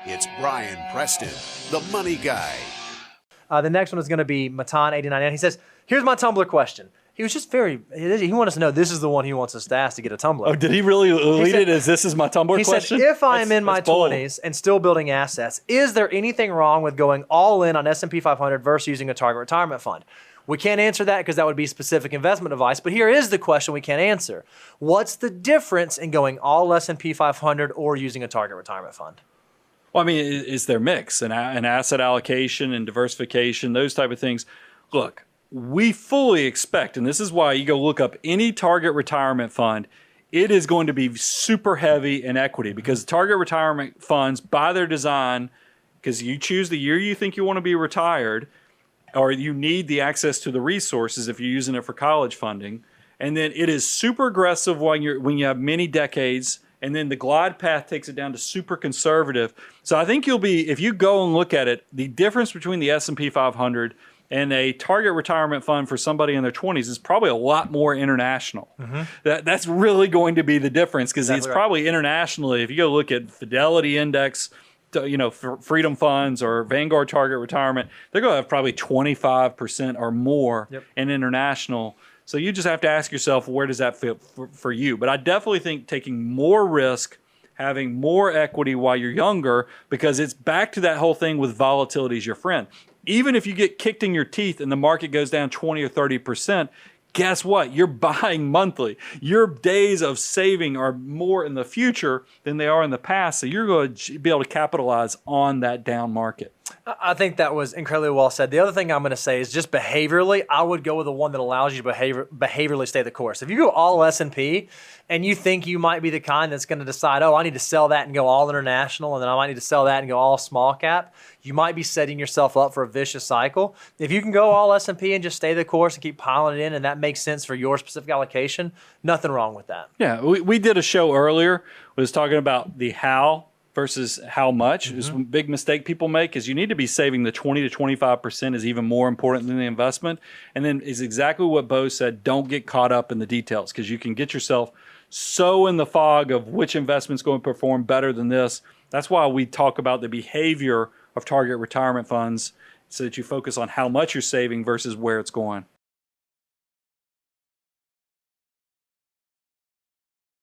It's Brian Preston, the money guy. The next one is going to be Matan899. He says, here's my Tumblr question. He was just he wanted us to know this is the one he wants us to ask to get a Tumblr. Oh, did he really lead it as this is my Tumblr question? He said, if I am in my 20s and still building assets, is there anything wrong with going all in on S&P 500 versus using a target retirement fund? We can't answer that because that would be specific investment advice, but here is the question we can't answer. What's the difference in going all S&P 500 or using a target retirement fund? Well, I mean, it's their mix and asset allocation and diversification, those type of things. Look, we fully expect, and this is why you go look up any target retirement fund, it is going to be super heavy in equity because target retirement funds, by their design, because you choose the year you think you want to be retired, or you need the access to the resources if you're using it for college funding, and then it is super aggressive when you have many decades. And then the glide path takes it down to super conservative. So I think if you go and look at it, the difference between the S&P 500 and a target retirement fund for somebody in their 20s is probably a lot more international. Mm-hmm. That's really going to be the difference because it's probably internationally. If you go look at Fidelity Index, Freedom Funds or Vanguard Target Retirement, they're going to have probably 25% or more in international. So you just have to ask yourself, where does that fit for you? But I definitely think taking more risk, having more equity while you're younger, because it's back to that whole thing with volatility is your friend. Even if you get kicked in your teeth and the market goes down 20 or 30%, guess what? You're buying monthly. Your days of saving are more in the future than they are in the past. So you're going to be able to capitalize on that down market. I think that was incredibly well said. The other thing I'm going to say is just behaviorally, I would go with the one that allows you to behaviorally stay the course. If you go all S&P and you think you might be the kind that's going to decide, I need to sell that and go all international, and then I might need to sell that and go all small cap, you might be setting yourself up for a vicious cycle. If you can go all S&P and just stay the course and keep piling it in, and that makes sense for your specific allocation, nothing wrong with that. Yeah, we did a show earlier. We was talking about the how versus how much. Mm-hmm. Is a big mistake people make is you need to be saving the 20 to 25% is even more important than the investment. And then is exactly what Bo said, don't get caught up in the details because you can get yourself so in the fog of which investment's going to perform better than this. That's why we talk about the behavior of target retirement funds so that you focus on how much you're saving versus where it's going.